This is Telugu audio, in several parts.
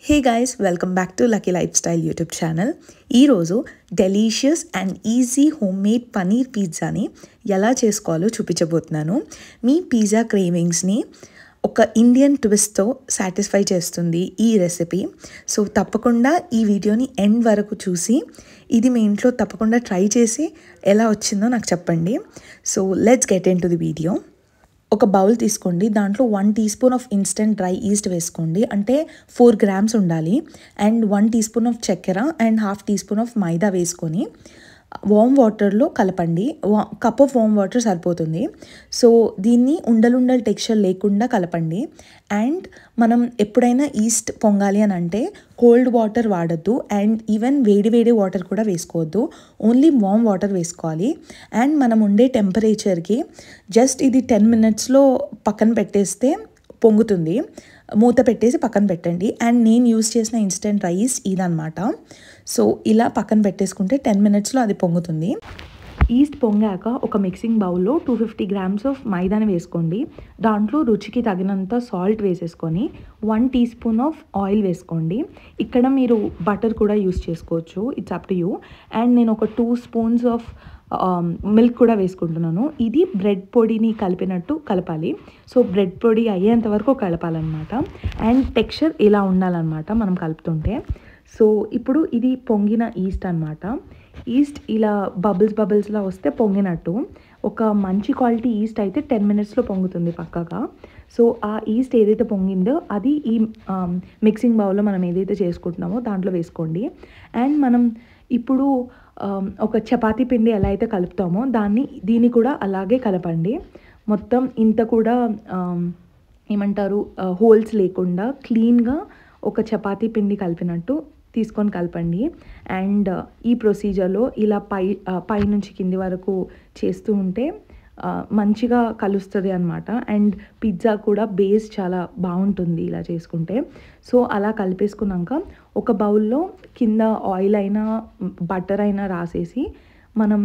Hey guys, welcome back to Lucky Lifestyle YouTube channel. ఈ రోజు delicious and easy homemade paneer pizza ని ఎలా చేసుకోవాలో చూపించబోతున్నాను. మీ పిజ్జా క్రేవింగ్స్ ని ఒక ఇండియన్ ట్విస్ట్ తో సాటిస్ఫై చేస్తుంది ఈ రెసిపీ. సో తప్పకుండా ఈ వీడియోని ఎండ్ వరకు చూసి ఇది మీ ఇంట్లో తప్పకుండా ట్రై చేసి ఎలా వచ్చిందో నాకు చెప్పండి. So let's get into the video. ఒక బౌల్ తీసుకోండి, దాంట్లో 1 teaspoon of instant dry yeast వేసుకోండి, అంటే 4 గ్రామ్స్ ఉండాలి. అండ్ 1 టీ స్పూన్ ఆఫ్ చక్కెర and ½ teaspoon of maida వేసుకొని వామ్ వాటర్లో కలపండి. కప్ ఆఫ్ వామ్ వాటర్ సరిపోతుంది. సో దీన్ని ఉండలుండలు టెక్స్చర్ లేకుండా కలపండి. అండ్ మనం ఎప్పుడైనా ఈస్ట్ పొంగాలి అని అంటే కోల్డ్ వాటర్ వాడద్దు, అండ్ ఈవెన్ వేడి వేడి వాటర్ కూడా వేసుకోవద్దు, ఓన్లీ వామ్ వాటర్ వేసుకోవాలి. అండ్ మనం ఉండే టెంపరేచర్కి జస్ట్ ఇది 10 మినిట్స్లో పక్కన పెట్టేస్తే పొంగుతుంది. మూత పెట్టేసి పక్కన పెట్టండి. అండ్ నేను యూస్ చేసిన ఇన్స్టెంట్ రైస్ ఇదనమాట. సో ఇలా పక్కన పెట్టేసుకుంటే 10 మినిట్స్లో అది పొంగుతుంది. ఈస్ట్ పొంగాక ఒక మిక్సింగ్ బౌల్లో 250 గ్రామ్స్ ఆఫ్ మైదాని వేసుకోండి. దాంట్లో రుచికి తగినంత సాల్ట్ వేసేసుకొని 1 టీ స్పూన్ ఆఫ్ ఆయిల్ వేసుకోండి. ఇక్కడ మీరు బటర్ కూడా యూస్ చేసుకోవచ్చు, it's up to you. And నేను ఒక 2 స్పూన్స్ ఆఫ్ మిల్క్ కూడా వేసుకుంటున్నాను. ఇది బ్రెడ్ పొడిని కలిపినట్టు కలపాలి. సో బ్రెడ్ పొడి అయ్యేంత వరకు కలపాలన్నమాట. అండ్ టెక్స్చర్ ఇలా ఉండాలన్నమాట మనం కలుపుతుంటే. సో ఇప్పుడు ఇది పొంగిన ఈస్ట్ అనమాట. ఈస్ట్ ఇలా బబుల్స్లా వస్తే పొంగినట్టు. ఒక మంచి క్వాలిటీ ఈస్ట్ అయితే 10 మినిట్స్లో పొంగుతుంది పక్కగా. సో ఆ ఈస్ట్ ఏదైతే పొంగిందో అది ఈ మిక్సింగ్ బౌల్లో మనం ఏదైతే చేసుకుంటున్నామో దాంట్లో వేసుకోండి. అండ్ మనం ఇప్పుడు ఒక చపాతీ పిండి ఎలా అయితే కలుపుతామో దీన్ని కూడా అలాగే కలపండి. మొత్తం ఇంత కూడా ఏమంటారు హోల్స్ లేకుండా క్లీన్గా ఒక చపాతీ పిండి కలిపినట్టు తీసుకొని కలపండి. అండ్ ఈ ప్రొసీజర్లో ఇలా పై నుంచి కింది వరకు చేస్తూ ఉంటే మంచిగా కలుస్తుంది అనమాట. అండ్ పిజ్జా కూడా బేస్ చాలా బాగుంటుంది ఇలా చేసుకుంటే. సో అలా కలిపేసుకున్నాక ఒక బౌల్లో కింద ఆయిల్ అయినా బటర్ అయినా రాసేసి మనం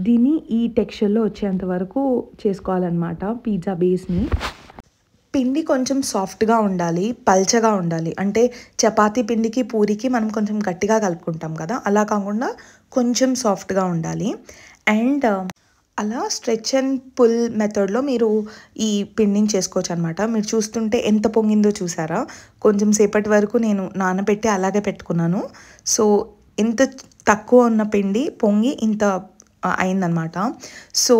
దీన్ని ఈ టెక్స్చర్లో వచ్చేంత వరకు చేసుకోవాలన్నమాట పిజ్జా బేస్ని. పిండి కొంచెం సాఫ్ట్గా ఉండాలి, పల్చగా ఉండాలి. అంటే చపాతీ పిండికి పూరికి మనం కొంచెం గట్టిగా కలుపుకుంటాం కదా, అలా కాకుండా కొంచెం సాఫ్ట్గా ఉండాలి. అండ్ అలా స్ట్రెచ్ అండ్ పుల్ మెథడ్లో మీరు ఈ పిండిని చేసుకోవచ్చు అనమాట. మీరు చూస్తుంటే ఎంత పొంగిందో చూసారా? కొంచెం సేపటి వరకు నేను నానబెట్టి అలాగే పెట్టుకున్నాను. సో ఎంత తక్కువ ఉన్న పిండి పొంగి ఇంత అయిందనమాట. సో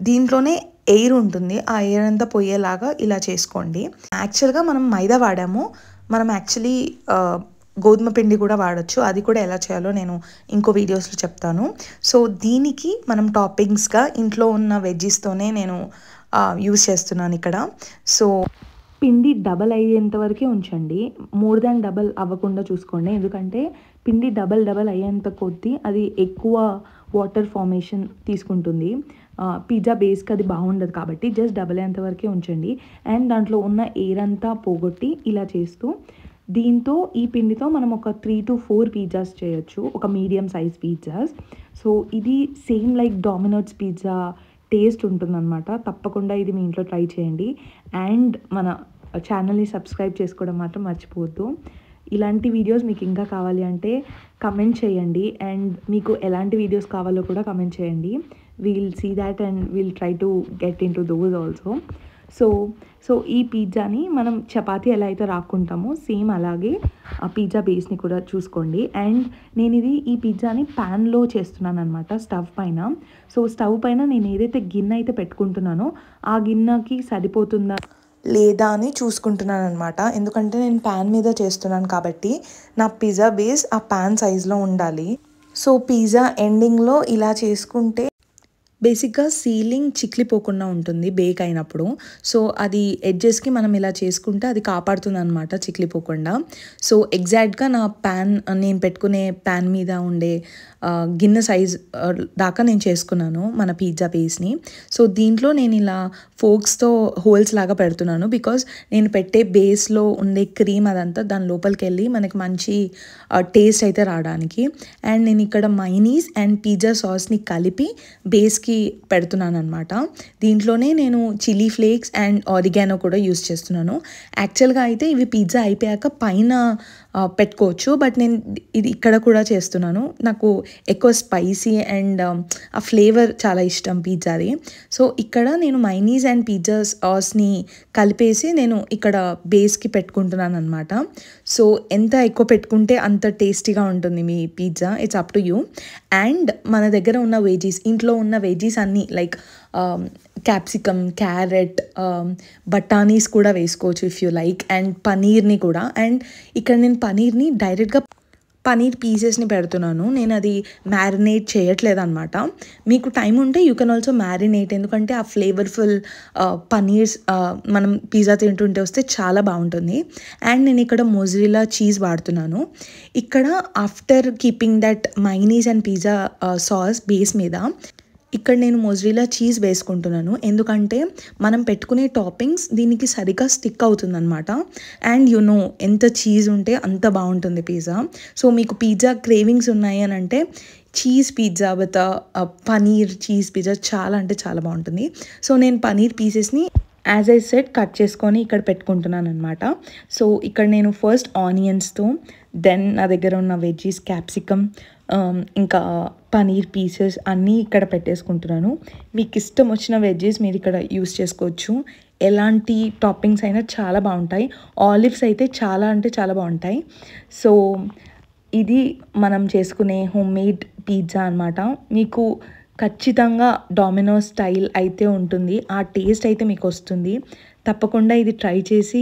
దీంట్లోనే ఎయిర్ ఉంటుంది, ఆ ఎయిర్ అంతా పోయేలాగా ఇలా చేసుకోండి. యాక్చువల్గా మనం మైదా వాడాము, మనం యాక్చువల్లీ గోధుమ పిండి కూడా వాడచ్చు. అది కూడా ఎలా చేయాలో నేను ఇంకో వీడియోస్లో చెప్తాను. సో దీనికి మనం టాపింగ్స్గా ఇంట్లో ఉన్న వెజ్జీస్తోనే నేను యూస్ చేస్తున్నాను ఇక్కడ. సో పిండి డబల్ అయ్యేంత వరకే ఉంచండి, మోర్ దాన్ డబల్ అవ్వకుండా చూసుకోండి. ఎందుకంటే పిండి డబల్ అయ్యేంత కొద్దీ అది ఎక్కువ వాటర్ ఫార్మేషన్ తీసుకుంటుంది. పిజ్జా బేస్కి అది బాగుండదు కాబట్టి జస్ట్ డబల్ అయ్యేంత వరకే ఉంచండి. అండ్ దాంట్లో ఉన్న ఎయిర్ అంతా పోగొట్టి ఇలా చేస్తూ దీంతో ఈ పిండితో మనం ఒక 3 to 4 పిజ్జాస్ చేయొచ్చు, ఒక మీడియం సైజ్ పిజ్జాస్. సో ఇది same like dominoes pizza taste ఉంటుందన్నమాట. తప్పకుండా ఇది మీ ఇంట్లో ట్రై చేయండి. అండ్ మన ఛానల్ని సబ్స్క్రైబ్ చేసుకోవడం మాత్రం మర్చిపోవద్దు. ఇలాంటి వీడియోస్ మీకు ఇంకా కావాలి అంటే కమెంట్ చేయండి. అండ్ మీకు ఎలాంటి వీడియోస్ కావాలో కూడా కమెంట్ చేయండి. We'll see that and we'll try to get into those also. So ఈ పిజ్జాని మనం చపాతీ ఎలా అయితే రాక్కుంటామో సేమ్ అలాగే ఆ పిజ్జా బేస్ని కూడా చూసుకోండి. అండ్ నేను ఈ పిజ్జాని ప్యాన్లో చేస్తున్నాను అనమాట, స్టవ్ పైన. సో స్టవ్ పైన నేను ఏదైతే గిన్నె అయితే పెట్టుకుంటున్నానో ఆ గిన్నెకి సరిపోతుందా లేదా అని చూసుకుంటున్నాను అనమాట. ఎందుకంటే నేను ప్యాన్ మీద చేస్తున్నాను కాబట్టి నా పిజ్జా బేస్ ఆ ప్యాన్ సైజులో ఉండాలి. సో పిజ్జా ఎండింగ్లో ఇలా చేసుకుంటే బేసిక్గా సీలింగ్ చిక్లిపోకుండా ఉంటుంది బేక్ అయినప్పుడు. సో అది ఎడ్జెస్కి మనం ఇలా చేసుకుంటే అది కాపాడుతుంది అనమాట చిక్లిపోకుండా. సో ఎగ్జాక్ట్గా నా నేను పెట్టుకునే ప్యాన్ మీద ఉండే గిన్నె సైజ్ దాకా నేను చేసుకున్నాను మన పిజ్జా బేస్ని. సో దీంట్లో నేను ఇలా ఫోక్స్తో హోల్స్ లాగా పెడుతున్నాను, బికాజ్ నేను పెట్టే బేస్లో ఉండే క్రీమ్ అదంతా దాని లోపలికి వెళ్ళి మనకి మంచి టేస్ట్ అయితే రావడానికి. అండ్ నేను ఇక్కడ మైనీస్ అండ్ పిజ్జా సాస్ని కలిపి బేస్కి పెడుతున్నాను అనమాట. దీంట్లోనే నేను చిల్లీ ఫ్లేక్స్ అండ్ ఆరిగానో కూడా యూస్ చేస్తున్నాను. యాక్చువల్గా అయితే ఇవి పిజ్జా అయిపోయాక పైన పెట్టుకోవచ్చు, బట్ నేను ఇది ఇక్కడ కూడా చేస్తున్నాను. నాకు ఎక్కువ స్పైసీ అండ్ ఆ ఫ్లేవర్ చాలా ఇష్టం పిజ్జాది. సో ఇక్కడ నేను మైనీస్ అండ్ పిజ్జా సాస్ని కలిపేసి నేను ఇక్కడ బేస్కి పెట్టుకుంటున్నాను అనమాట. సో ఎంత ఎక్కువ పెట్టుకుంటే అంత టేస్టీగా ఉంటుంది మీ pizza. It's up to you. And మన దగ్గర ఉన్న వెజీస్, ఇంట్లో ఉన్న వెజీస్ అన్నీ లైక్ క్యాప్సికమ్, క్యారెట్, బఠానీస్ కూడా వేసుకోవచ్చు ఇఫ్ యూ లైక్, అండ్ పనీర్ని కూడా. అండ్ ఇక్కడ నేను పనీర్ని డైరెక్ట్గా పనీర్ పీసెస్ని పెడుతున్నాను. నేను అది మ్యారినేట్ చేయట్లేదు అనమాట. మీకు టైం ఉంటే యూ కెన్ ఆల్సో మ్యారినేట్, ఎందుకంటే ఆ ఫ్లేవర్ఫుల్ పనీర్స్ మనం పిజ్జా తింటుంటే వస్తే చాలా బాగుంటుంది. అండ్ నేను ఇక్కడ మొజరెల్లా చీజ్ వాడుతున్నాను. ఇక్కడ after keeping that mayonnaise and pizza sauce base మీద ఇక్కడ నేను మొజరెల్లా చీజ్ వేసుకుంటున్నాను, ఎందుకంటే మనం పెట్టుకునే టాపింగ్స్ దీనికి సరిగ్గా స్టిక్ అవుతుందన్నమాట. అండ్ యు నో ఎంత చీజ్ ఉంటే అంత బాగుంటుంది పిజ్జా. సో మీకు పిజ్జా క్రేవింగ్స్ ఉన్నాయి అని అంటే cheese pizza with paneer cheese pizza చాలా అంటే చాలా బాగుంటుంది. సో నేను పనీర్ పీసెస్ని యాజ్ ఐ సెడ్ కట్ చేసుకొని ఇక్కడ పెట్టుకుంటున్నాను అనమాట. సో ఇక్కడ నేను ఫస్ట్ ఆనియన్స్తో, దెన్ నా దగ్గర ఉన్న వెజ్జీస్, క్యాప్సికమ్, ఇంకా పనీర్ పీసెస్ అన్నీ ఇక్కడ పెట్టేసుకుంటున్నాను. మీకు ఇష్టం వచ్చిన వెజ్జీస్ మీరు ఇక్కడ యూస్ చేసుకోవచ్చు. ఎలాంటి టాపింగ్స్ అయినా చాలా బాగుంటాయి. ఆలివ్స్ అయితే చాలా అంటే చాలా బాగుంటాయి. సో ఇది మనం చేసుకునే హోమ్ మేడ్ పిజ్జా అనమాట. మీకు ఖచ్చితంగా డామినోస్ స్టైల్ అయితే ఉంటుంది, ఆ టేస్ట్ అయితే మీకు వస్తుంది. తప్పకుండా ఇది ట్రై చేసి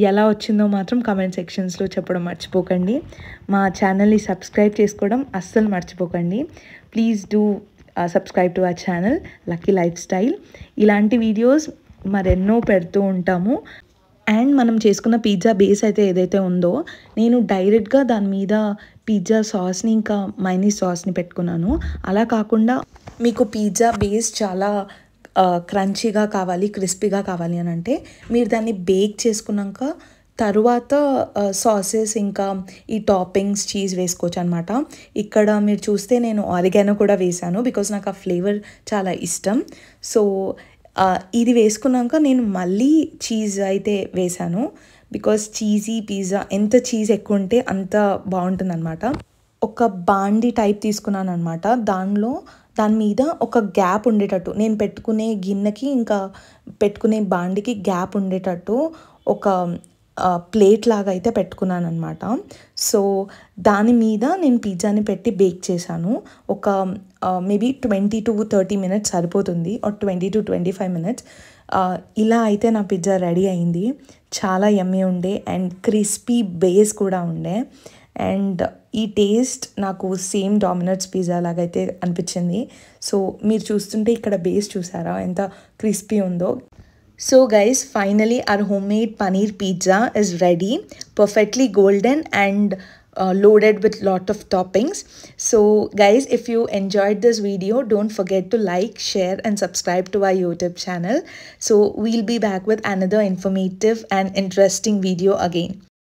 ఎలా వచ్చిందో మాత్రం కమెంట్ సెక్షన్స్లో చెప్పడం మర్చిపోకండి. మా ఛానల్ని సబ్స్క్రైబ్ చేసుకోవడం అస్సలు మర్చిపోకండి. Please do subscribe to our channel lucky life style. ఇలాంటి వీడియోస్ మరెన్నో పెడుతూ ఉంటాము. అండ్ మనం చేసుకున్న పిజ్జా బేస్ అయితే ఏదైతే ఉందో నేను డైరెక్ట్గా దాని మీద పిజ్జా సాస్ని ఇంకా మైనీస్ సాస్ని పెట్టుకున్నాను. అలా కాకుండా మీకు పిజ్జా బేస్ చాలా క్రంచీగా కావాలి, క్రిస్పీగా కావాలి అని అంటే మీరు దాన్ని బేక్ చేసుకున్నాక తరువాత సాసెస్ ఇంకా ఈ టాపింగ్స్ చీజ్ వేసుకోవచ్చు అనమాట. ఇక్కడ మీరు చూస్తే నేను ఆరిగానో కూడా వేసాను, బికాజ్ నాకు ఆ ఫ్లేవర్ చాలా ఇష్టం. సో ఇది వేసుకున్నాక నేను మళ్ళీ చీజ్ అయితే వేసాను, బికాజ్ చీజీ పిజ్జా ఎంత చీజ్ ఎక్కువ ఉంటే అంత బాగుంటుంది అనమాట. ఒక బాండీ టైప్ తీసుకున్నాను అనమాట. దాని మీద ఒక గ్యాప్ ఉండేటట్టు, నేను పెట్టుకునే గిన్నెకి ఇంకా పెట్టుకునే బాండీకి గ్యాప్ ఉండేటట్టు ఒక ప్లేట్ లాగా అయితే పెట్టుకున్నాను అనమాట. సో దాని మీద నేను పిజ్జాని పెట్టి బేక్ చేశాను. ఒక మేబీ 20 to 30 minutes సరిపోతుంది, ఆర్ 20 to 25 minutes. ఇలా అయితే నా పిజ్జా రెడీ అయింది. చాలా యమ్మీ ఉండే అండ్ క్రిస్పీ బేస్ కూడా ఉండే. అండ్ ఈ టేస్ట్ నాకు సేమ్ డామినోస్ పిజ్జా లాగైతే అనిపించింది. సో మీరు చూస్తుంటే ఇక్కడ బేస్ చూసారా ఎంత క్రిస్పీ ఉందో. So guys, finally our homemade paneer pizza is ready, perfectly golden and loaded with lot of toppings. So guys, if you enjoyed this video, don't forget to like, share and subscribe to our YouTube channel. So we'll be back with another informative and interesting video again.